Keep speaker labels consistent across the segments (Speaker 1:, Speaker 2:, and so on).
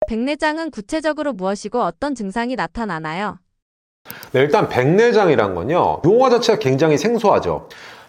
Speaker 1: 백내장은 구체적으로 무엇이고 어떤 증상이 나타나나요?
Speaker 2: 네, 일단 백내장이란 건요, 용어 자체가 굉장히 생소하죠.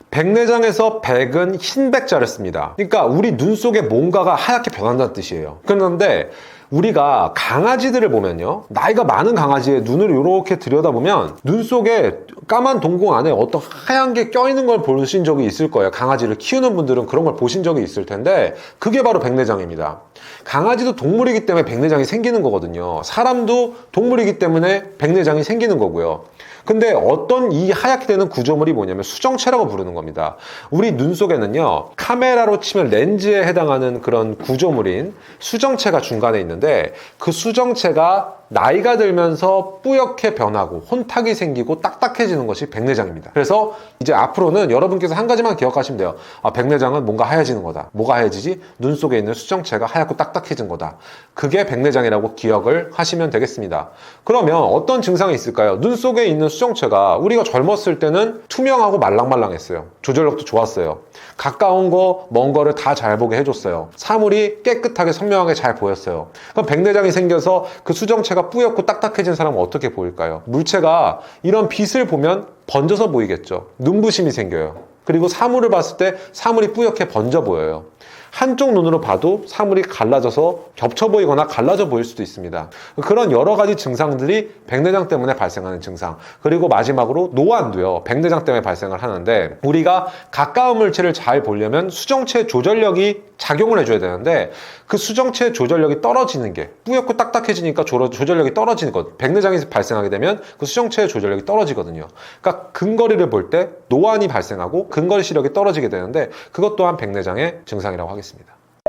Speaker 2: 백내장에서 백은 흰 백자를 씁니다. 그러니까 우리 눈 속에 뭔가가 하얗게 변한다는 뜻이에요. 그런데 우리가 강아지들을 보면요, 나이가 많은 강아지의 눈을 이렇게 들여다보면 눈 속에 까만 동공 안에 어떤 하얀 게 껴있는 걸 보신 적이 있을 거예요. 강아지를 키우는 분들은 그런 걸 보신 적이 있을 텐데, 그게 바로 백내장입니다. 강아지도 동물이기 때문에 백내장이 생기는 거거든요. 사람도 동물이기 때문에 백내장이 생기는 거고요. 근데 어떤 이 하얗게 되는 구조물이 뭐냐면 수정체라고 부르는 겁니다. 우리 눈 속에는요, 카메라로 치면 렌즈에 해당하는 그런 구조물인 수정체가 중간에 있는데, 그 수정체가 나이가 들면서 뿌옇게 변하고 혼탁이 생기고 딱딱해지는 것이 백내장입니다. 그래서 이제 앞으로는 여러분께서 한 가지만 기억하시면 돼요. 백내장은 뭔가 하얘지는 거다. 뭐가 하얘지지? 눈 속에 있는 수정체가 하얗고 딱딱해진 거다. 그게 백내장이라고 기억을 하시면 되겠습니다. 그러면 어떤 증상이 있을까요? 눈 속에 있는 수정체가 우리가 젊었을 때는 투명하고 말랑말랑했어요. 조절력도 좋았어요. 가까운 거, 먼 거를 다 잘 보게 해줬어요. 사물이 깨끗하게 선명하게 잘 보였어요. 그럼 백내장이 생겨서 그 수정체가 뿌옇고 딱딱해진 사람은 어떻게 보일까요? 물체가 이런 빛을 보면 번져서 보이겠죠. 눈부심이 생겨요. 그리고 사물을 봤을 때 사물이 뿌옇게 번져 보여요. 한쪽 눈으로 봐도 사물이 갈라져서 겹쳐 보이거나 갈라져 보일 수도 있습니다. 그런 여러 가지 증상들이 백내장 때문에 발생하는 증상. 그리고 마지막으로 노안도요, 백내장 때문에 발생을 하는데, 우리가 가까운 물체를 잘 보려면 수정체 조절력이 작용을 해줘야 되는데, 그 수정체 조절력이 떨어지는 게, 뿌옇고 딱딱해지니까 조절력이 떨어지는 것, 백내장이 발생하게 되면 그 수정체의 조절력이 떨어지거든요. 그러니까 근거리를 볼 때 노안이 발생하고 근거리 시력이 떨어지게 되는데, 그것 또한 백내장의 증상이라고 하겠습니다.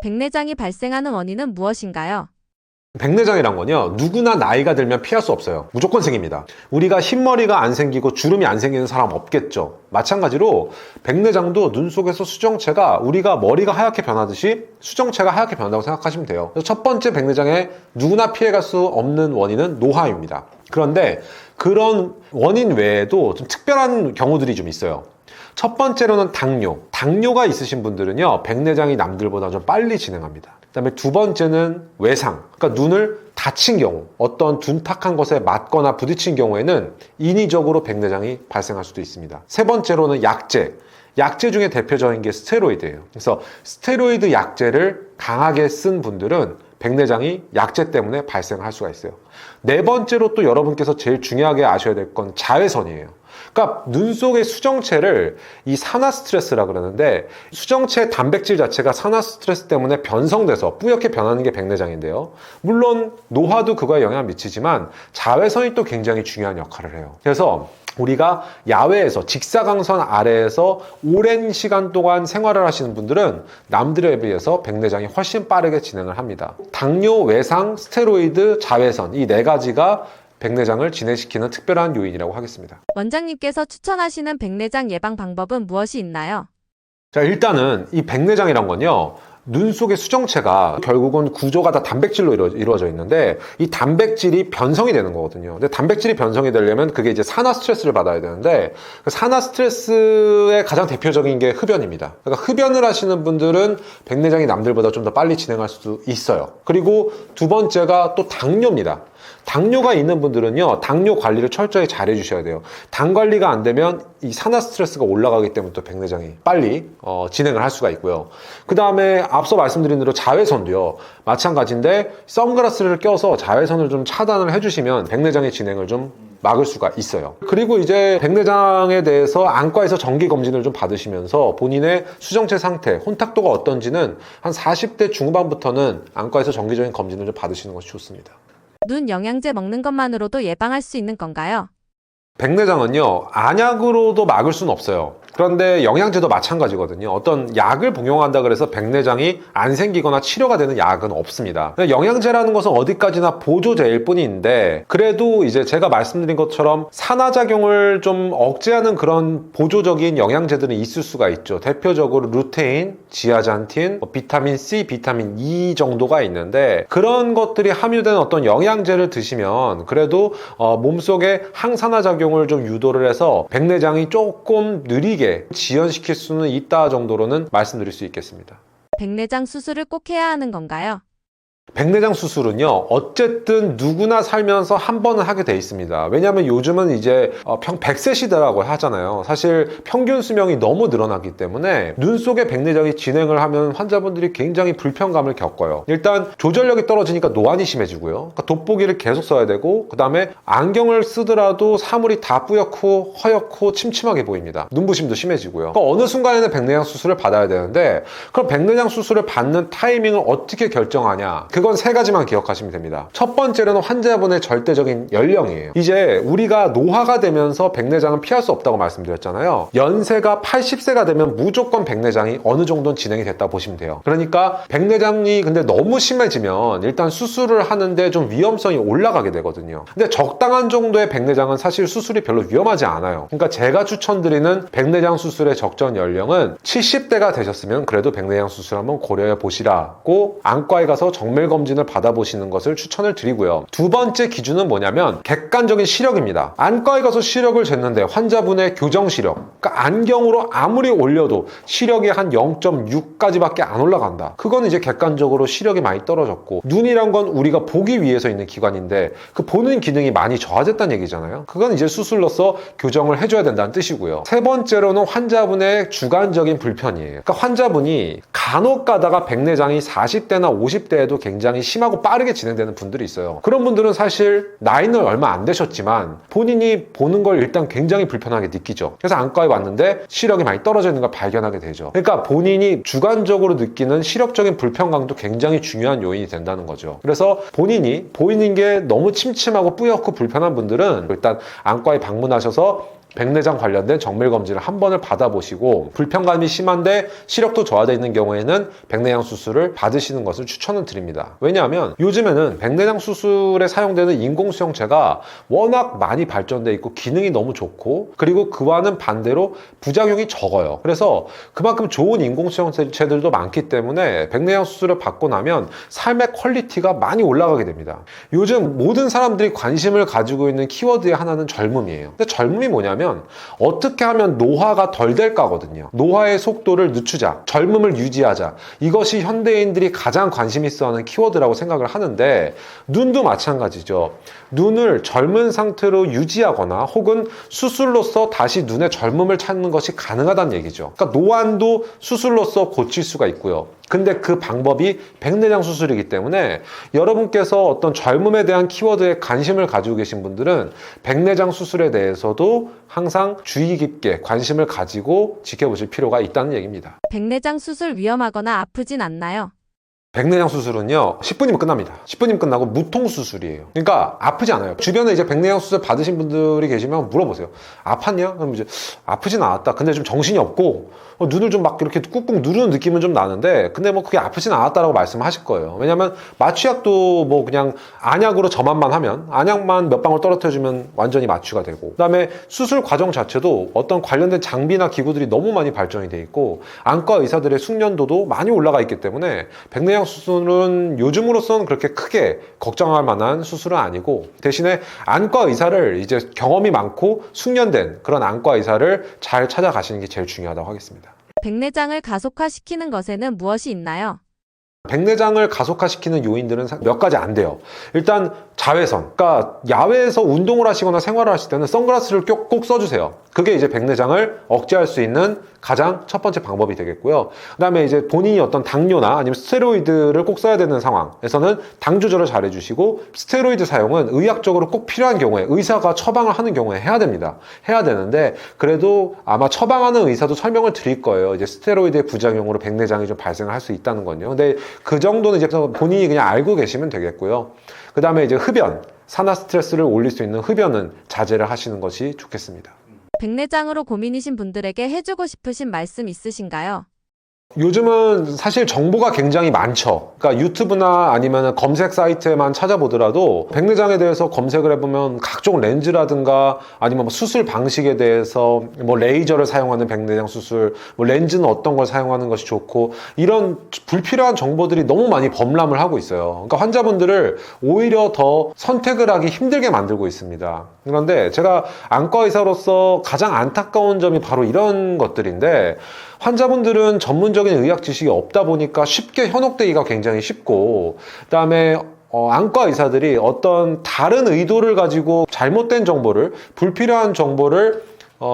Speaker 1: 백내장이 발생하는 원인은 무엇인가요?
Speaker 2: 백내장이란 건요, 누구나 나이가 들면 피할 수 없어요. 무조건 생깁니다. 우리가 흰머리가 안 생기고 주름이 안 생기는 사람 없겠죠. 마찬가지로 백내장도 눈 속에서 수정체가, 우리가 머리가 하얗게 변하듯이 수정체가 하얗게 변한다고 생각하시면 돼요. 그래서 첫 번째 백내장에 누구나 피해갈 수 없는 원인은 노화입니다. 그런데 그런 원인 외에도 좀 특별한 경우들이 좀 있어요. 첫 번째로는 당뇨가 있으신 분들은요, 백내장이 남들보다 좀 빨리 진행합니다. 그 다음에 두 번째는 외상, 그러니까 눈을 다친 경우, 어떤 둔탁한 것에 맞거나 부딪힌 경우에는 인위적으로 백내장이 발생할 수도 있습니다. 세 번째로는 약제 중에 대표적인 게 스테로이드예요. 그래서 스테로이드 약제를 강하게 쓴 분들은 백내장이 약제 때문에 발생할 수가 있어요. 네 번째로 또 여러분께서 제일 중요하게 아셔야 될 건 자외선이에요. 그러니까 눈 속의 수정체를 이 산화 스트레스라 그러는데, 수정체 단백질 자체가 산화 스트레스 때문에 변성돼서 뿌옇게 변하는 게 백내장인데요. 물론 노화도 그거에 영향을 미치지만 자외선이 또 굉장히 중요한 역할을 해요. 그래서 우리가 야외에서 직사광선 아래에서 오랜 시간 동안 생활을 하시는 분들은 남들에 비해서 백내장이 훨씬 빠르게 진행을 합니다. 당뇨, 외상, 스테로이드, 자외선, 이 네 가지가 백내장을 진행시키는 특별한 요인이라고 하겠습니다.
Speaker 1: 원장님께서 추천하시는 백내장 예방 방법은 무엇이 있나요?
Speaker 2: 자, 일단은 이 백내장이란 건요, 눈 속의 수정체가 결국은 구조가 다 단백질로 이루어져 있는데, 이 단백질이 변성이 되는 거거든요. 근데 단백질이 변성이 되려면 그게 이제 산화 스트레스를 받아야 되는데, 그 산화 스트레스의 가장 대표적인 게 흡연입니다. 그러니까 흡연을 하시는 분들은 백내장이 남들보다 좀 더 빨리 진행할 수도 있어요. 그리고 두 번째가 또 당뇨입니다. 당뇨가 있는 분들은요, 당뇨 관리를 철저히 잘 해주셔야 돼요. 당 관리가 안 되면 이 산화 스트레스가 올라가기 때문에 또 백내장이 빨리 진행을 할 수가 있고요. 그 다음에 앞서 말씀드린 대로 자외선도요, 마찬가지인데 선글라스를 껴서 자외선을 좀 차단을 해주시면 백내장의 진행을 좀 막을 수가 있어요. 그리고 이제 백내장에 대해서 안과에서 정기 검진을 좀 받으시면서 본인의 수정체 상태, 혼탁도가 어떤지는 한 40대 중후반부터는 안과에서 정기적인 검진을 좀 받으시는 것이 좋습니다.
Speaker 1: 눈 영양제 먹는 것만으로도 예방할 수 있는 건가요?
Speaker 2: 백내장은요, 안약으로도 막을 수는 없어요. 그런데 영양제도 마찬가지거든요. 어떤 약을 복용한다 그래서 백내장이 안 생기거나 치료가 되는 약은 없습니다. 영양제라는 것은 어디까지나 보조제일 뿐인데, 그래도 이제 제가 말씀드린 것처럼 산화작용을 좀 억제하는 그런 보조적인 영양제들은 있을 수가 있죠. 대표적으로 루테인, 지아잔틴, 비타민 C, 비타민 E 정도가 있는데, 그런 것들이 함유된 어떤 영양제를 드시면 그래도 몸속에 항산화작용을 좀 유도를 해서 백내장이 조금 느리게 지연시킬 수는 있다 정도로는 말씀드릴 수 있겠습니다.
Speaker 1: 백내장 수술을 꼭 해야 하는 건가요?
Speaker 2: 백내장 수술은요, 어쨌든 누구나 살면서 한 번은 하게 돼 있습니다. 왜냐하면 요즘은 이제 100세 시대라고 하잖아요. 사실 평균 수명이 너무 늘어나기 때문에 눈 속에 백내장이 진행을 하면 환자분들이 굉장히 불편감을 겪어요. 일단 조절력이 떨어지니까 노안이 심해지고요. 그러니까 돋보기를 계속 써야 되고, 그 다음에 안경을 쓰더라도 사물이 다 뿌옇고 허옇고 침침하게 보입니다. 눈부심도 심해지고요. 그러니까 어느 순간에는 백내장 수술을 받아야 되는데, 그럼 백내장 수술을 받는 타이밍을 어떻게 결정하냐? 그건 세 가지만 기억하시면 됩니다. 첫 번째로는 환자분의 절대적인 연령이에요. 이제 우리가 노화가 되면서 백내장은 피할 수 없다고 말씀드렸잖아요. 연세가 80세가 되면 무조건 백내장이 어느 정도는 진행이 됐다 보시면 돼요. 그러니까 백내장이 근데 너무 심해지면 일단 수술을 하는데 좀 위험성이 올라가게 되거든요. 근데 적당한 정도의 백내장은 사실 수술이 별로 위험하지 않아요. 그러니까 제가 추천드리는 백내장 수술의 적정 연령은 70대가 되셨으면 그래도 백내장 수술 한번 고려해 보시라고 안과에 가서 정밀 검진을 받아보시는 것을 추천을 드리고요. 두 번째 기준은 뭐냐면 객관적인 시력입니다. 안과에 가서 시력을 쟀는데 환자분의 교정 시력, 그러니까 안경으로 아무리 올려도 시력이 한 0.6까지밖에 안 올라간다. 그건 이제 객관적으로 시력이 많이 떨어졌고, 눈이란 건 우리가 보기 위해서 있는 기관인데 그 보는 기능이 많이 저하됐다는 얘기잖아요. 그건 이제 수술로서 교정을 해줘야 된다는 뜻이고요. 세 번째로는 환자분의 주관적인 불편이에요. 그러니까 환자분이 간혹 가다가 백내장이 40대나 50대에도 굉장히 심하고 빠르게 진행되는 분들이 있어요. 그런 분들은 사실 나이는 얼마 안 되셨지만 본인이 보는 걸 일단 굉장히 불편하게 느끼죠. 그래서 안과에 왔는데 시력이 많이 떨어져 있는 걸 발견하게 되죠. 그러니까 본인이 주관적으로 느끼는 시력적인 불편감도 굉장히 중요한 요인이 된다는 거죠. 그래서 본인이 보이는 게 너무 침침하고 뿌옇고 불편한 분들은 일단 안과에 방문하셔서 백내장 관련된 정밀 검진을 한 번을 받아보시고, 불편감이 심한데 시력도 저하되어 있는 경우에는 백내장 수술을 받으시는 것을 추천을 드립니다. 왜냐하면 요즘에는 백내장 수술에 사용되는 인공수용체가 워낙 많이 발전되어 있고 기능이 너무 좋고, 그리고 그와는 반대로 부작용이 적어요. 그래서 그만큼 좋은 인공수용체들도 많기 때문에 백내장 수술을 받고 나면 삶의 퀄리티가 많이 올라가게 됩니다. 요즘 모든 사람들이 관심을 가지고 있는 키워드의 하나는 젊음이에요. 근데 젊음이 뭐냐면 어떻게 하면 노화가 덜 될까거든요. 노화의 속도를 늦추자, 젊음을 유지하자, 이것이 현대인들이 가장 관심 있어 하는 키워드라고 생각을 하는데, 눈도 마찬가지죠. 눈을 젊은 상태로 유지하거나 혹은 수술로서 다시 눈의 젊음을 찾는 것이 가능하다는 얘기죠. 그러니까 노안도 수술로서 고칠 수가 있고요. 근데 그 방법이 백내장 수술이기 때문에 여러분께서 어떤 젊음에 대한 키워드에 관심을 가지고 계신 분들은 백내장 수술에 대해서도 항상 주의 깊게 관심을 가지고 지켜보실 필요가 있다는 얘기입니다.
Speaker 1: 백내장 수술 위험하거나 아프진 않나요?
Speaker 2: 백내장 수술은요 10분이면 끝납니다. 10분이면 끝나고 무통 수술이에요. 그러니까 아프지 않아요. 주변에 이제 백내장 수술 받으신 분들이 계시면 물어보세요. 아팠냐? 그럼 이제 아프진 않았다. 근데 좀 정신이 없고 눈을 좀 막 이렇게 꾹꾹 누르는 느낌은 좀 나는데, 근데 뭐 그게 아프진 않았다라고 말씀하실 거예요. 왜냐면 마취약도 뭐 그냥 안약으로 점압만 하면, 안약만 몇 방울 떨어뜨려주면 완전히 마취가 되고, 그다음에 수술 과정 자체도 어떤 관련된 장비나 기구들이 너무 많이 발전이 돼 있고 안과 의사들의 숙련도도 많이 올라가 있기 때문에 백내장 수술은 요즘으로서는 그렇게 크게 걱정할 만한 수술은 아니고, 대신에 안과 의사를 이제 경험이 많고 숙련된 그런 안과 의사를 잘 찾아가시는 게 제일 중요하다고 하겠습니다.
Speaker 1: 백내장을 가속화시키는 것에는 무엇이 있나요?
Speaker 2: 백내장을 가속화시키는 요인들은 몇 가지 안 돼요. 일단 자외선, 그러니까 야외에서 운동을 하시거나 생활을 하실 때는 선글라스를 꼭 써주세요. 그게 이제 백내장을 억제할 수 있는 가장 첫 번째 방법이 되겠고요. 그 다음에 이제 본인이 어떤 당뇨나 아니면 스테로이드를 꼭 써야 되는 상황에서는 당 조절을 잘 해주시고, 스테로이드 사용은 의학적으로 꼭 필요한 경우에 의사가 처방을 하는 경우에 해야 됩니다. 해야 되는데, 그래도 아마 처방하는 의사도 설명을 드릴 거예요. 이제 스테로이드의 부작용으로 백내장이 좀 발생을 할 수 있다는 건요. 근데 그 정도는 이제 본인이 그냥 알고 계시면 되겠고요. 그 다음에 이제 흡연, 산화 스트레스를 올릴 수 있는 흡연은 자제를 하시는 것이 좋겠습니다.
Speaker 1: 백내장으로 고민이신 분들에게 해주고 싶으신 말씀 있으신가요?
Speaker 2: 요즘은 사실 정보가 굉장히 많죠. 그러니까 유튜브나 아니면 검색 사이트에만 찾아보더라도 백내장에 대해서 검색을 해보면 각종 렌즈라든가 아니면 뭐 수술 방식에 대해서 뭐 레이저를 사용하는 백내장 수술, 뭐 렌즈는 어떤 걸 사용하는 것이 좋고, 이런 불필요한 정보들이 너무 많이 범람을 하고 있어요. 그러니까 환자분들을 오히려 더 선택을 하기 힘들게 만들고 있습니다. 그런데 제가 안과 의사로서 가장 안타까운 점이 바로 이런 것들인데, 환자분들은 전문적인 기본적인 의학 지식이 없다 보니까 쉽게 현혹되기가 굉장히 쉽고, 그다음에 안과 의사들이 어떤 다른 의도를 가지고 잘못된 정보를, 불필요한 정보를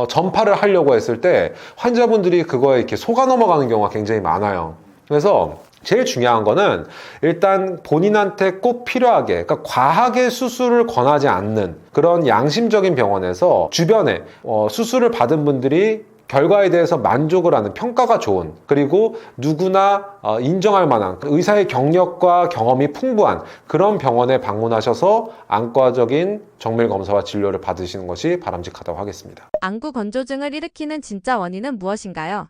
Speaker 2: 전파를 하려고 했을 때 환자분들이 그거에 이렇게 속아 넘어가는 경우가 굉장히 많아요. 그래서 제일 중요한 거는 일단 본인한테 꼭 필요하게, 그러니까 과하게 수술을 권하지 않는 그런 양심적인 병원에서 주변에 수술을 받은 분들이 결과에 대해서 만족을 하는, 평가가 좋은, 그리고 누구나 인정할 만한 의사의 경력과 경험이 풍부한 그런 병원에 방문하셔서 안과적인 정밀 검사와 진료를 받으시는 것이 바람직하다고 하겠습니다.
Speaker 1: 안구 건조증을 일으키는 진짜 원인은 무엇인가요?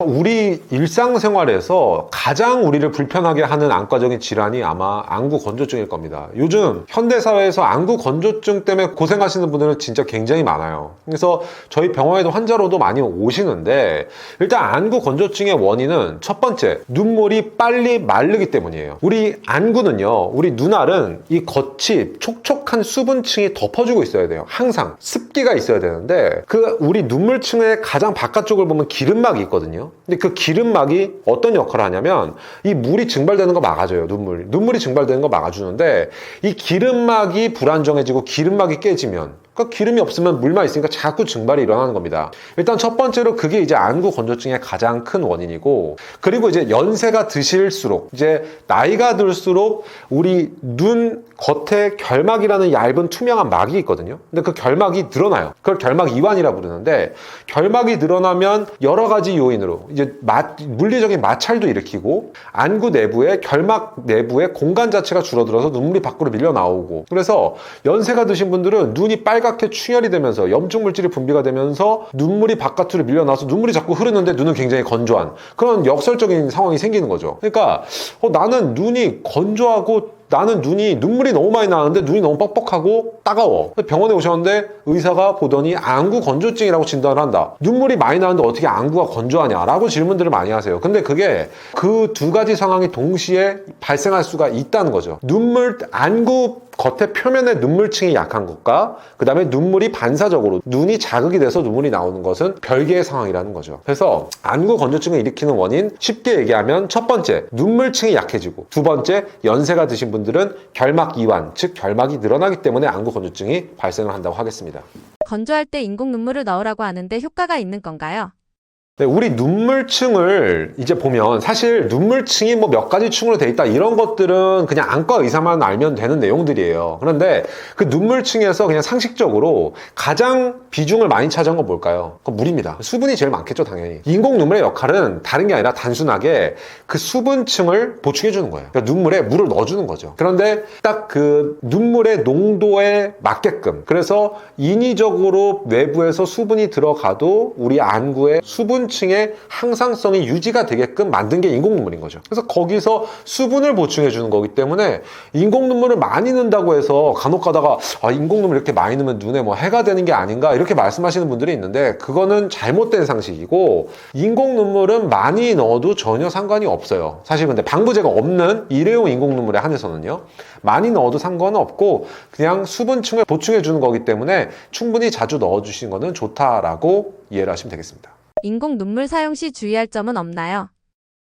Speaker 2: 우리 일상생활에서 가장 우리를 불편하게 하는 안과적인 질환이 아마 안구 건조증일 겁니다. 요즘 현대사회에서 안구 건조증 때문에 고생하시는 분들은 진짜 굉장히 많아요. 그래서 저희 병원에도 환자로도 많이 오시는데, 일단 안구 건조증의 원인은 첫 번째, 눈물이 빨리 마르기 때문이에요. 우리 안구는요, 우리 눈알은 이 겉이 촉촉한 수분층이 덮어주고 있어야 돼요. 항상 습기가 있어야 되는데, 그 우리 눈물층의 가장 바깥쪽을 보면 기름막이 있거든요. 근데 그 기름막이 어떤 역할을 하냐면 이 물이 증발되는 거 막아줘요. 눈물이 증발되는 거 막아주는데, 이 기름막이 불안정해지고 기름막이 깨지면, 그러니까 기름이 없으면 물만 있으니까 자꾸 증발이 일어나는 겁니다. 일단 첫 번째로 그게 이제 안구 건조증의 가장 큰 원인이고, 그리고 이제 연세가 드실수록, 이제 나이가 들수록 우리 눈 겉에 결막이라는 얇은 투명한 막이 있거든요. 근데 그 결막이 늘어나요. 그걸 결막 이완이라 부르는데, 결막이 늘어나면 여러 가지 요인으로 이제 물리적인 마찰도 일으키고, 안구 내부에, 결막 내부에 공간 자체가 줄어들어서 눈물이 밖으로 밀려 나오고, 그래서 연세가 드신 분들은 눈이 빨갛게 충혈이 되면서 염증 물질이 분비가 되면서 눈물이 바깥으로 밀려 나와서 눈물이 자꾸 흐르는데 눈은 굉장히 건조한 그런 역설적인 상황이 생기는 거죠. 그러니까 나는 눈이 건조하고, 나는 눈물이 너무 많이 나는데 눈이 너무 뻑뻑하고 따가워. 병원에 오셨는데 의사가 보더니 안구 건조증이라고 진단을 한다. 눈물이 많이 나는데 어떻게 안구가 건조하냐라고 질문들을 많이 하세요. 근데 그게 그 두 가지 상황이 동시에 발생할 수가 있다는 거죠. 안구 겉에 표면의 눈물층이 약한 것과 그 다음에 눈물이 반사적으로 눈이 자극이 돼서 눈물이 나오는 것은 별개의 상황이라는 거죠. 그래서 안구 건조증을 일으키는 원인, 쉽게 얘기하면 첫 번째, 눈물층이 약해지고, 두 번째, 연세가 드신 분들은 결막 이완, 즉 결막이 늘어나기 때문에 안구 건조증이 발생을 한다고 하겠습니다.
Speaker 1: 건조할 때 인공 눈물을 넣으라고 하는데 효과가 있는 건가요?
Speaker 2: 네, 우리 눈물층을 이제 보면 사실 눈물층이 뭐 몇 가지 층으로 돼 있다 이런 것들은 그냥 안과 의사만 알면 되는 내용들이에요. 그런데 그 눈물층에서 그냥 상식적으로 가장 비중을 많이 차지한 건 뭘까요? 그건 물입니다. 수분이 제일 많겠죠, 당연히. 인공 눈물의 역할은 다른 게 아니라 단순하게 그 수분층을 보충해 주는 거예요. 그러니까 눈물에 물을 넣어주는 거죠. 그런데 딱 그 눈물의 농도에 맞게끔, 그래서 인위적으로 외부에서 수분이 들어가도 우리 안구에 수분층의 항상성이 유지가 되게끔 만든 게 인공 눈물인 거죠. 그래서 거기서 수분을 보충해 주는 거기 때문에 인공 눈물을 많이 넣는다고 해서 간혹 가다가 인공 눈물 이렇게 많이 넣으면 눈에 뭐 해가 되는 게 아닌가 이렇게 말씀하시는 분들이 있는데, 그거는 잘못된 상식이고, 인공 눈물은 많이 넣어도 전혀 상관이 없어요. 사실 근데 방부제가 없는 일회용 인공 눈물에 한해서는요, 많이 넣어도 상관은 없고 그냥 수분층을 보충해 주는 거기 때문에 충분히 자주 넣어 주시는 거는 좋다라고 이해를 하시면 되겠습니다.
Speaker 1: 인공 눈물 사용 시 주의할 점은 없나요?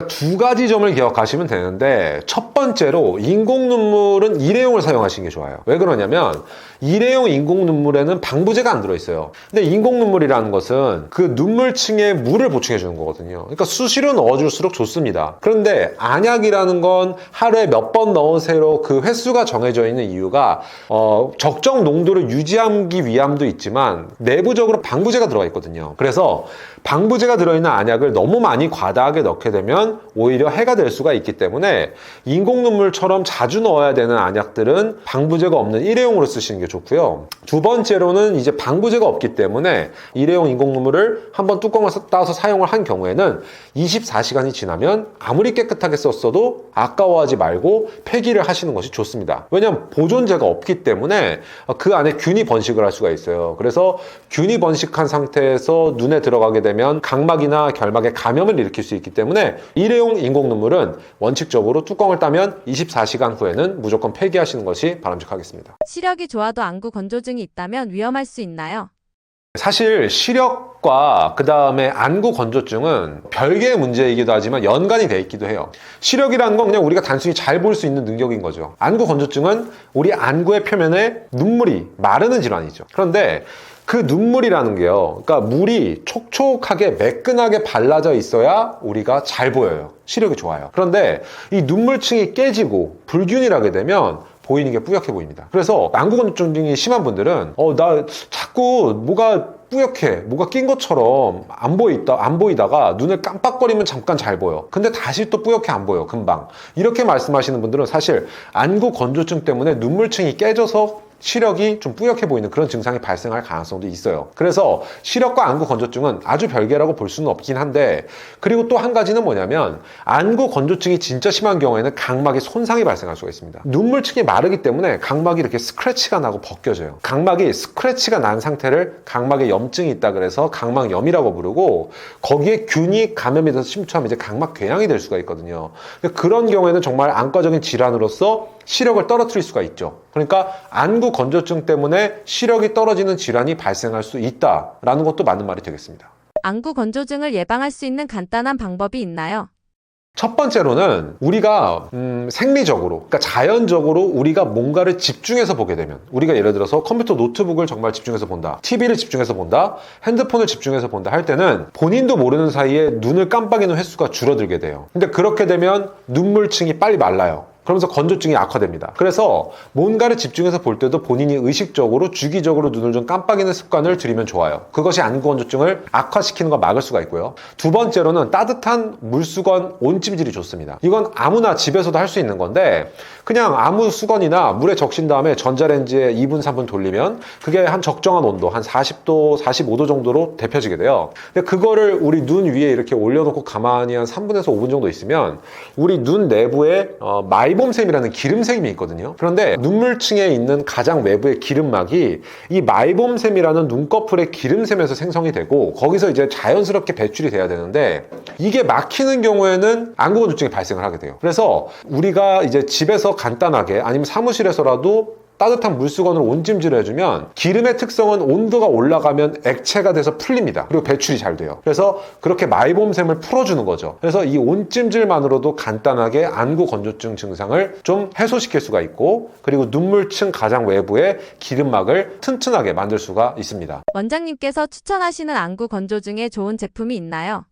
Speaker 2: 두 가지 점을 기억하시면 되는데, 첫 번째로 인공 눈물은 일회용을 사용하시는 게 좋아요. 왜 그러냐면 일회용 인공 눈물에는 방부제가 안 들어있어요. 근데 인공 눈물이라는 것은 그 눈물층에 물을 보충해 주는 거거든요. 그러니까 수시로 넣어줄수록 좋습니다. 그런데 안약이라는 건 하루에 몇 번 넣으세요, 그 횟수가 정해져 있는 이유가 적정 농도를 유지하기 위함도 있지만 내부적으로 방부제가 들어가 있거든요. 그래서 방부제가 들어있는 안약을 너무 많이 과다하게 넣게 되면 오히려 해가 될 수가 있기 때문에 인공 눈물처럼 자주 넣어야 되는 안약들은 방부제가 없는 일회용으로 쓰시는 게 좋고요. 두 번째로는 이제 방부제가 없기 때문에 일회용 인공 눈물을 한번 뚜껑을 따서 사용을 한 경우에는 24시간이 지나면 아무리 깨끗하게 썼어도 아까워하지 말고 폐기를 하시는 것이 좋습니다. 왜냐하면 보존제가 없기 때문에 그 안에 균이 번식을 할 수가 있어요. 그래서 균이 번식한 상태에서 눈에 들어가게 되면 각막이나 결막에 감염을 일으킬 수 있기 때문에 일회용 인공 눈물은 원칙적으로 뚜껑을 따면 24시간 후에는 무조건 폐기하시는 것이 바람직하겠습니다.
Speaker 1: 시력이 좋아도 안구 건조증이 있다면 위험할 수 있나요?
Speaker 2: 사실 시력과 그 다음에 안구 건조증은 별개의 문제이기도 하지만 연관이 돼 있기도 해요. 시력이라는 건 그냥 우리가 단순히 잘 볼 수 있는 능력인 거죠. 안구 건조증은 우리 안구의 표면에 눈물이 마르는 질환이죠. 그런데 그 눈물이라는 게요, 그러니까 물이 촉촉하게 매끈하게 발라져 있어야 우리가 잘 보여요. 시력이 좋아요. 그런데 이 눈물층이 깨지고 불균일하게 되면 보이는 게 뿌옇게 보입니다. 그래서 안구 건조증이 심한 분들은 나 자꾸 뭐가 뿌옇게 뭐가 낀 것처럼 안 보이다가 눈을 깜빡거리면 잠깐 잘 보여. 근데 다시 또 뿌옇게 안 보여, 금방. 이렇게 말씀하시는 분들은 사실 안구 건조증 때문에 눈물층이 깨져서 시력이 좀 뿌옇게 보이는 그런 증상이 발생할 가능성도 있어요. 그래서 시력과 안구 건조증은 아주 별개라고 볼 수는 없긴 한데, 그리고 또 한 가지는 뭐냐면 안구 건조증이 진짜 심한 경우에는 각막에 손상이 발생할 수가 있습니다. 눈물층이 마르기 때문에 각막이 이렇게 스크래치가 나고 벗겨져요. 각막이 스크래치가 난 상태를 각막에 염증이 있다 그래서 각막염이라고 부르고, 거기에 균이 감염이 돼서 침투하면 이제 각막 궤양이 될 수가 있거든요. 그런 경우에는 정말 안과적인 질환으로서 시력을 떨어뜨릴 수가 있죠. 그러니까 안구 건조증 때문에 시력이 떨어지는 질환이 발생할 수 있다라는 것도 맞는 말이 되겠습니다.
Speaker 1: 안구 건조증을 예방할 수 있는 간단한 방법이 있나요?
Speaker 2: 첫 번째로는 우리가 생리적으로, 그러니까 자연적으로 우리가 뭔가를 집중해서 보게 되면, 우리가 예를 들어서 컴퓨터 노트북을 정말 집중해서 본다, TV를 집중해서 본다, 핸드폰을 집중해서 본다 할 때는 본인도 모르는 사이에 눈을 깜빡이는 횟수가 줄어들게 돼요. 근데 그렇게 되면 눈물층이 빨리 말라요. 그러면서 건조증이 악화됩니다. 그래서 뭔가를 집중해서 볼 때도 본인이 의식적으로 주기적으로 눈을 좀 깜빡이는 습관을 들이면 좋아요. 그것이 안구 건조증을 악화시키는 걸 막을 수가 있고요. 두 번째로는 따뜻한 물수건 온찜질이 좋습니다. 이건 아무나 집에서도 할 수 있는 건데, 그냥 아무 수건이나 물에 적신 다음에 전자레인지에 2분, 3분 돌리면 그게 한 적정한 온도, 한 40도, 45도 정도로 데펴지게 돼요. 근데 그거를 우리 눈 위에 이렇게 올려놓고 가만히 한 3분에서 5분 정도 있으면 우리 눈 내부에 마이봄샘이라는 기름샘이 있거든요. 그런데 눈물층에 있는 가장 외부의 기름막이 이 마이봄샘이라는 눈꺼풀의 기름샘에서 생성이 되고, 거기서 이제 자연스럽게 배출이 돼야 되는데, 이게 막히는 경우에는 안구 건조증이 발생을 하게 돼요. 그래서 우리가 이제 집에서 간단하게, 아니면 사무실에서라도 따뜻한 물수건으로 온찜질을 해주면 기름의 특성은 온도가 올라가면 액체가 돼서 풀립니다. 그리고 배출이 잘 돼요. 그래서 그렇게 마이봄샘을 풀어주는 거죠. 그래서 이 온찜질만으로도 간단하게 안구 건조증 증상을 좀 해소시킬 수가 있고, 그리고 눈물층 가장 외부의 기름막을 튼튼하게 만들 수가 있습니다.
Speaker 1: 원장님께서 추천하시는 안구 건조증에 좋은 제품이 있나요?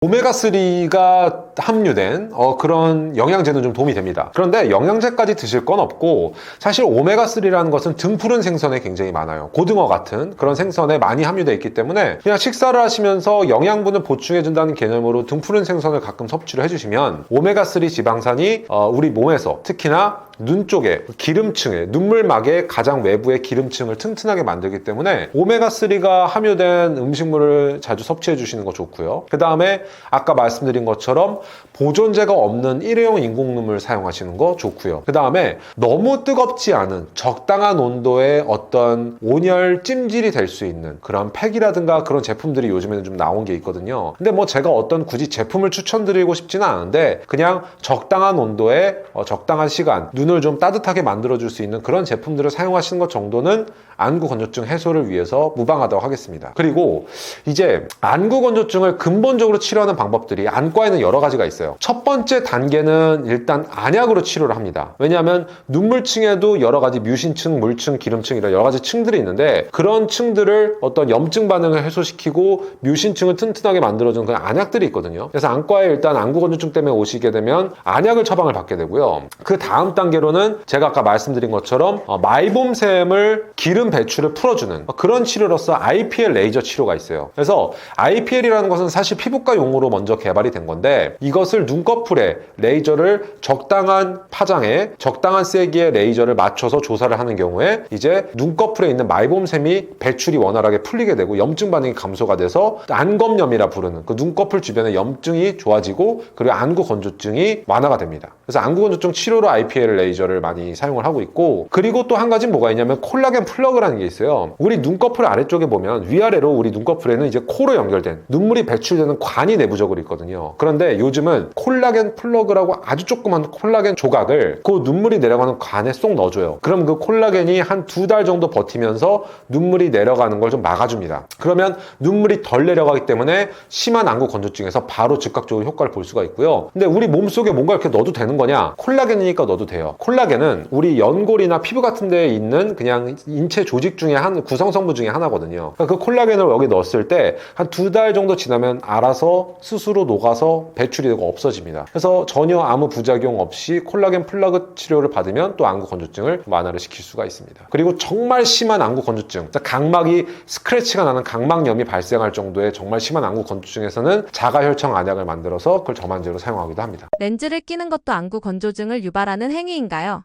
Speaker 2: 오메가3가 함유된 그런 영양제는 좀 도움이 됩니다. 그런데 영양제까지 드실 건 없고, 사실 오메가3라는 것은 등푸른 생선에 굉장히 많아요. 고등어 같은 그런 생선에 많이 함유되어 있기 때문에 그냥 식사를 하시면서 영양분을 보충해준다는 개념으로 등푸른 생선을 가끔 섭취를 해주시면 오메가3 지방산이 우리 몸에서 특히나 눈 쪽에 기름층에, 눈물막의 가장 외부의 기름층을 튼튼하게 만들기 때문에 오메가3가 함유된 음식물을 자주 섭취해 주시는 거 좋고요. 그 다음에 아까 말씀드린 것처럼 보존제가 없는 일회용 인공눈물 사용하시는 거 좋고요. 그 다음에 너무 뜨겁지 않은 적당한 온도의 어떤 온열 찜질이 될 수 있는 그런 팩이라든가 그런 제품들이 요즘에는 좀 나온 게 있거든요. 근데 뭐 제가 어떤 굳이 제품을 추천드리고 싶지는 않은데, 그냥 적당한 온도에 적당한 시간, 눈을 좀 따뜻하게 만들어줄 수 있는 그런 제품들을 사용하시는 것 정도는 안구 건조증 해소를 위해서 무방하다고 하겠습니다. 그리고 이제 안구 건조증을 근본적으로 치료하는 방법들이 안과에는 여러 가지가 있어요. 첫 번째 단계는 일단 안약으로 치료를 합니다. 왜냐하면 눈물층에도 여러 가지 뮤신층, 물층, 기름층 이런 여러 가지 층들이 있는데, 그런 층들을 어떤 염증 반응을 해소시키고 뮤신층을 튼튼하게 만들어주는 그런 안약들이 있거든요. 그래서 안과에 일단 안구 건조증 때문에 오시게 되면 안약을 처방을 받게 되고요. 그 다음 단계로는 제가 아까 말씀드린 것처럼 마이봄샘을 기름 배출을 풀어주는 그런 치료로서 IPL 레이저 치료가 있어요. 그래서 IPL이라는 것은 사실 피부과 용어로 먼저 개발이 된 건데, 이것을 눈꺼풀에 레이저를 적당한 파장에 적당한 세기의 레이저를 맞춰서 조사를 하는 경우에 이제 눈꺼풀에 있는 마이봄샘이 배출이 원활하게 풀리게 되고 염증 반응이 감소가 돼서 안검염이라 부르는 그 눈꺼풀 주변의 염증이 좋아지고, 그리고 안구 건조증이 완화가 됩니다. 그래서 안구 건조증 치료로 IPL 레이저를 많이 사용을 하고 있고, 그리고 또 한 가지 뭐가 있냐면 콜라겐 플러그라는 게 있어요. 우리 눈꺼풀 아래쪽에 보면 위아래로 우리 눈꺼풀에는 이제 코로 연결된 눈물이 배출되는 관이 내부적으로 있거든요. 그런데 요즘은 콜라겐 플러그라고 아주 조그만 콜라겐 조각을 그 눈물이 내려가는 관에 쏙 넣어줘요. 그럼 그 콜라겐이 한 2달 정도 버티면서 눈물이 내려가는 걸 좀 막아줍니다. 그러면 눈물이 덜 내려가기 때문에 심한 안구 건조증에서 바로 즉각적으로 효과를 볼 수가 있고요. 근데 우리 몸속에 뭔가 이렇게 넣어도 되는 거냐? 콜라겐이니까 넣어도 돼요. 콜라겐은 우리 연골이나 피부 같은 데에 있는 그냥 인체 조직 중에 한 구성 성분 중에 하나거든요. 그러니까 그 콜라겐을 여기 넣었을 때 한 2달 정도 지나면 알아서 스스로 녹아서 배출이 되고 없어집니다. 그래서 전혀 아무 부작용 없이 콜라겐 플러그 치료를 받으면 또 안구 건조증을 완화를 시킬 수가 있습니다. 그리고 정말 심한 안구 건조증, 각막이 스크래치가 나는 각막염이 발생할 정도의 정말 심한 안구 건조증에서는 자가혈청 안약을 만들어서 그걸 점안제로 사용하기도 합니다.
Speaker 1: 렌즈를 끼는 것도 안구 건조증을 유발하는 행위인가요?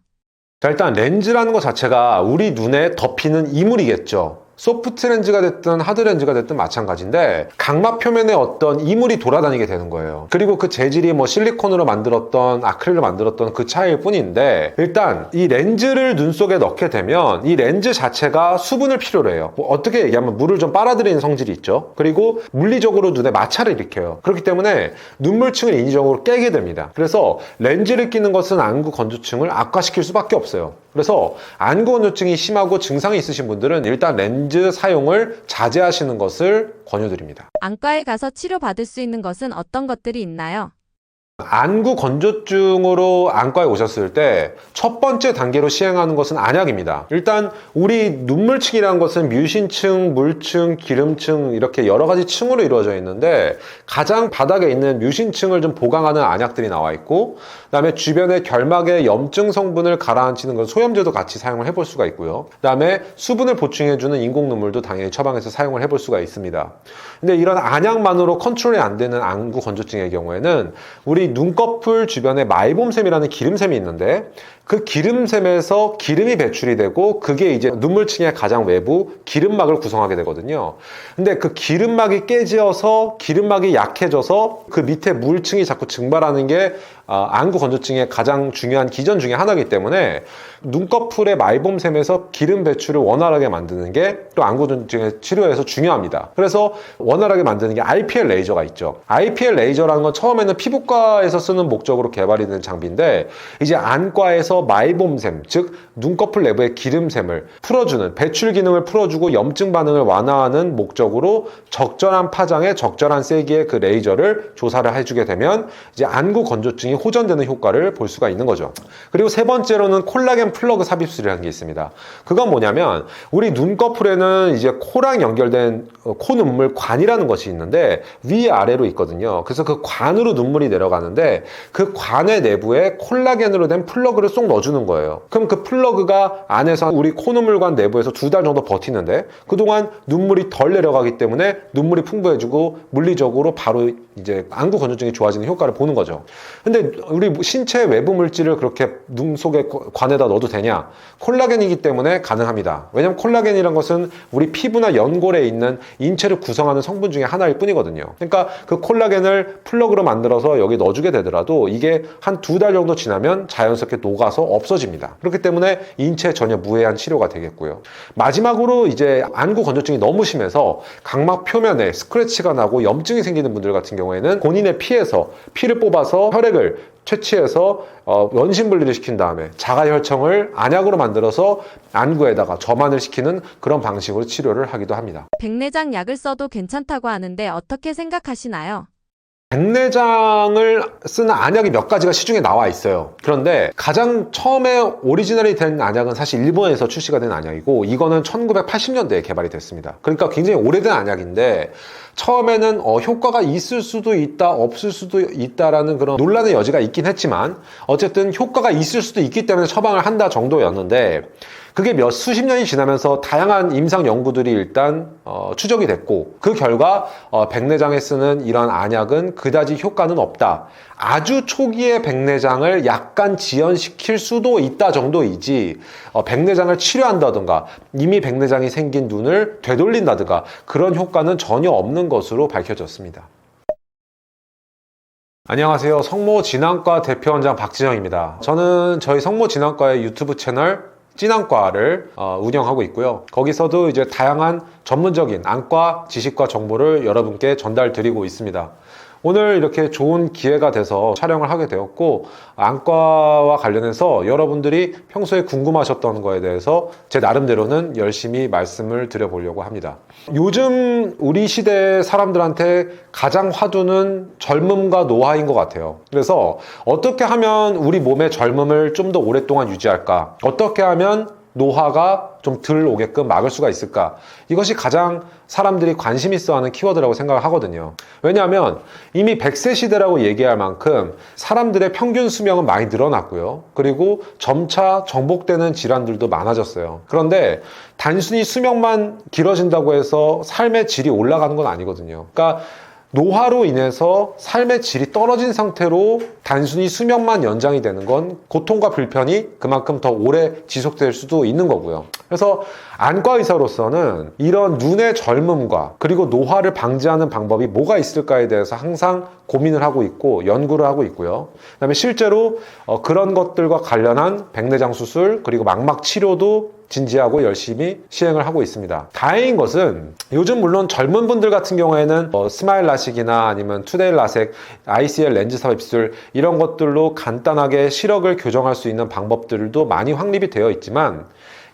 Speaker 2: 자, 일단 렌즈라는 것 자체가 우리 눈에 덮이는 이물이겠죠. 소프트 렌즈가 됐든 하드 렌즈가 됐든 마찬가지인데 각막 표면에 어떤 이물이 돌아다니게 되는 거예요. 그리고 그 재질이 뭐 실리콘으로 만들었던 아크릴로 만들었던 그 차이일 뿐인데, 일단 이 렌즈를 눈 속에 넣게 되면 이 렌즈 자체가 수분을 필요로 해요. 뭐 어떻게 얘기하면 물을 좀 빨아들이는 성질이 있죠. 그리고 물리적으로 눈에 마찰을 일으켜요. 그렇기 때문에 눈물층을 인위적으로 깨게 됩니다. 그래서 렌즈를 끼는 것은 안구 건조증을 악화시킬 수밖에 없어요. 그래서 안구 건조증이 심하고 증상이 있으신 분들은 일단 렌즈 사용을 자제하시는 것을 권유드립니다.
Speaker 1: 안과에 가서 치료받을 수 있는 것은 어떤 것들이 있나요?
Speaker 2: 안구 건조증으로 안과에 오셨을 때 첫 번째 단계로 시행하는 것은 안약입니다. 일단 우리 눈물층이라는 것은 뮤신층, 물층, 기름층 이렇게 여러 가지 층으로 이루어져 있는데, 가장 바닥에 있는 뮤신층을 좀 보강하는 안약들이 나와 있고, 그 다음에 주변에 결막의 염증 성분을 가라앉히는 건 소염제도 같이 사용을 해볼 수가 있고요. 그 다음에 수분을 보충해주는 인공 눈물도 당연히 처방해서 사용을 해볼 수가 있습니다. 근데 이런 안약만으로 컨트롤이 안 되는 안구 건조증의 경우에는 우리 눈꺼풀 주변에 마이봄샘이라는 기름샘이 있는데, 그 기름샘에서 기름이 배출이 되고 그게 이제 눈물층의 가장 외부 기름막을 구성하게 되거든요. 근데 그 기름막이 깨져서 기름막이 약해져서 그 밑에 물층이 자꾸 증발하는 게 안구 건조증의 가장 중요한 기전 중에 하나이기 때문에 눈꺼풀의 마이봄샘에서 기름 배출을 원활하게 만드는 게 또 안구 건조증의 치료에서 중요합니다. 그래서 원활하게 만드는 게 IPL 레이저가 있죠. IPL 레이저라는 건 처음에는 피부과에서 쓰는 목적으로 개발이 된 장비인데, 이제 안과에서 마이봄샘, 즉 눈꺼풀 내부의 기름샘을 풀어주는, 배출 기능을 풀어주고 염증 반응을 완화하는 목적으로 적절한 파장에 적절한 세기의 그 레이저를 조사를 해주게 되면 이제 안구 건조증이 호전되는 효과를 볼 수가 있는 거죠. 그리고 세 번째로는 콜라겐 플러그 삽입술이라는 게 있습니다. 그건 뭐냐면 우리 눈꺼풀에는 이제 코랑 연결된 코 눈물 관이라는 것이 있는데 위아래로 있거든요. 그래서 그 관으로 눈물이 내려가는데 그 관의 내부에 콜라겐으로 된 플러그를 쏙 넣어주는 거예요. 그럼 그 플러그가 안에서 우리 코눈물관 내부에서 2달 정도 버티는데 그동안 눈물이 덜 내려가기 때문에 눈물이 풍부해지고 물리적으로 바로 이제 안구 건조증이 좋아지는 효과를 보는 거죠. 근데 우리 신체 외부 물질을 그렇게 눈 속에 관에다 넣어도 되냐? 콜라겐이기 때문에 가능합니다. 왜냐면 콜라겐이란 것은 우리 피부나 연골에 있는 인체를 구성하는 성분 중에 하나일 뿐이거든요. 그러니까 그 콜라겐을 플러그로 만들어서 여기 넣어주게 되더라도 이게 한 2달 정도 지나면 자연스럽게 녹아서 없어집니다. 그렇기 때문에 인체에 전혀 무해한 치료가 되겠고요. 마지막으로 이제 안구 건조증이 너무 심해서 각막 표면에 스크래치가 나고 염증이 생기는 분들 같은 경우에는 본인의 피에서 피를 뽑아서 혈액을 채취해서 원심 분리를 시킨 다음에 자가혈청을 안약으로 만들어서 안구에다가 점안을 시키는 그런 방식으로 치료를 하기도 합니다.
Speaker 1: 백내장 약을 써도 괜찮다고 하는데 어떻게 생각하시나요?
Speaker 2: 백내장을 쓰는 안약이 몇 가지가 시중에 나와 있어요. 그런데 가장 처음에 오리지널이 된 안약은 사실 일본에서 출시가 된 안약이고, 이거는 1980년대에 개발이 됐습니다. 그러니까 굉장히 오래된 안약인데 처음에는 효과가 있을 수도 있다 없을 수도 있다라는 그런 논란의 여지가 있긴 했지만 어쨌든 효과가 있을 수도 있기 때문에 처방을 한다 정도였는데, 그게 수십 년이 지나면서 다양한 임상 연구들이 일단 추적이 됐고, 그 결과 백내장에 쓰는 이런 안약은 그다지 효과는 없다. 아주 초기에 백내장을 약간 지연시킬 수도 있다 정도이지 백내장을 치료한다든가 이미 백내장이 생긴 눈을 되돌린다든가 그런 효과는 전혀 없는 것으로 밝혀졌습니다. 안녕하세요. 성모진앙과 대표원장 박진영입니다. 저는 저희 성모진앙과의 유튜브 채널 찐안과를 운영하고 있고요. 거기서도 이제 다양한 전문적인 안과 지식과 정보를 여러분께 전달드리고 있습니다. 오늘 이렇게 좋은 기회가 돼서 촬영을 하게 되었고, 안과와 관련해서 여러분들이 평소에 궁금하셨던 거에 대해서 제 나름대로는 열심히 말씀을 드려보려고 합니다. 요즘 우리 시대 사람들한테 가장 화두는 젊음과 노화인 것 같아요. 그래서 어떻게 하면 우리 몸의 젊음을 좀 더 오랫동안 유지할까? 어떻게 하면 노화가 좀 덜 오게끔 막을 수가 있을까? 이것이 가장 사람들이 관심 있어 하는 키워드라고 생각을 하거든요. 왜냐하면 이미 100세 시대라고 얘기할 만큼 사람들의 평균 수명은 많이 늘어났고요. 그리고 점차 정복되는 질환들도 많아졌어요. 그런데 단순히 수명만 길어진다고 해서 삶의 질이 올라가는 건 아니거든요. 그러니까 노화로 인해서 삶의 질이 떨어진 상태로 단순히 수명만 연장이 되는 건 고통과 불편이 그만큼 더 오래 지속될 수도 있는 거고요. 그래서 안과 의사로서는 이런 눈의 젊음과 그리고 노화를 방지하는 방법이 뭐가 있을까에 대해서 항상 고민을 하고 있고 연구를 하고 있고요. 그다음에 실제로 그런 것들과 관련한 백내장 수술 그리고 망막 치료도 진지하고 열심히 시행을 하고 있습니다. 다행인 것은 요즘 물론 젊은 분들 같은 경우에는 스마일 라식이나 아니면 투데이 라섹, ICL 렌즈 삽입술 이런 것들로 간단하게 시력을 교정할 수 있는 방법들도 많이 확립이 되어 있지만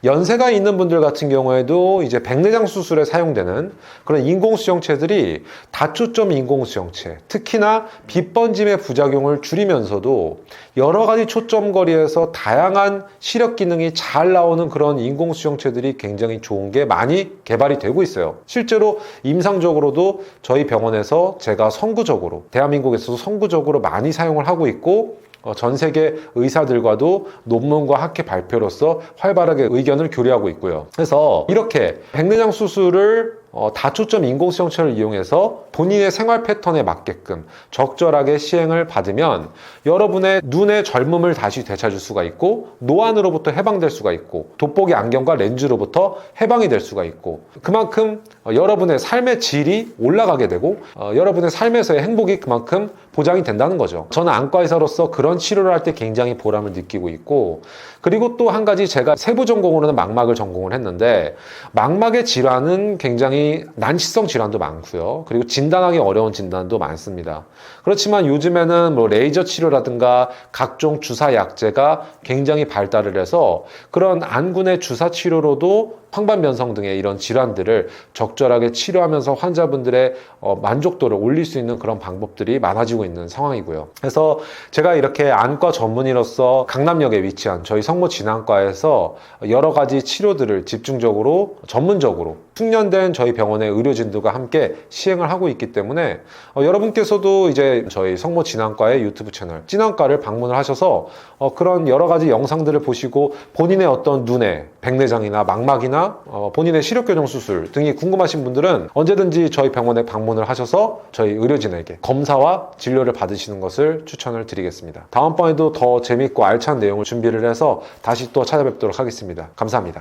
Speaker 2: 연세가 있는 분들 같은 경우에도 이제 백내장 수술에 사용되는 그런 인공수정체들이 다초점 인공수정체, 특히나 빛 번짐의 부작용을 줄이면서도 여러 가지 초점거리에서 다양한 시력 기능이 잘 나오는 그런 인공수정체들이 굉장히 좋은 게 많이 개발이 되고 있어요. 실제로 임상적으로도 저희 병원에서 제가 선구적으로, 대한민국에서도 선구적으로 많이 사용을 하고 있고 전 세계 의사들과도 논문과 학회 발표로서 활발하게 의견을 교류하고 있고요. 그래서 이렇게 백내장 수술을 다초점 인공수정체를 이용해서 본인의 생활 패턴에 맞게끔 적절하게 시행을 받으면 여러분의 눈의 젊음을 다시 되찾을 수가 있고 노안으로부터 해방될 수가 있고 돋보기 안경과 렌즈로부터 해방이 될 수가 있고 그만큼 여러분의 삶의 질이 올라가게 되고 여러분의 삶에서의 행복이 그만큼 보장이 된다는 거죠. 저는 안과 의사로서 그런 치료를 할 때 굉장히 보람을 느끼고 있고 그리고 또 한 가지 제가 세부 전공으로는 망막을 전공을 했는데 망막의 질환은 굉장히 난치성 질환도 많고요. 그리고 진단하기 어려운 진단도 많습니다. 그렇지만 요즘에는 뭐 레이저 치료라든가 각종 주사 약제가 굉장히 발달을 해서 그런 안군의 주사 치료로도 황반변성 등의 이런 질환들을 적절하게 치료하면서 환자분들의 만족도를 올릴 수 있는 그런 방법들이 많아지고 있는 상황이고요. 그래서 제가 이렇게 안과 전문의로서 강남역에 위치한 저희 성모진환과에서 여러 가지 치료들을 집중적으로 전문적으로 숙련된 저희 병원의 의료진들과 함께 시행을 하고 있기 때문에 여러분께서도 이제 저희 성모진환과의 유튜브 채널 찐안과를 방문을 하셔서 그런 여러 가지 영상들을 보시고 본인의 어떤 눈에 백내장이나 망막이나 본인의 시력교정 수술 등이 궁금하신 분들은 언제든지 저희 병원에 방문을 하셔서 저희 의료진에게 검사와 진료를 받으시는 것을 추천을 드리겠습니다. 다음번에도 더 재밌고 알찬 내용을 준비를 해서 다시 또 찾아뵙도록 하겠습니다. 감사합니다.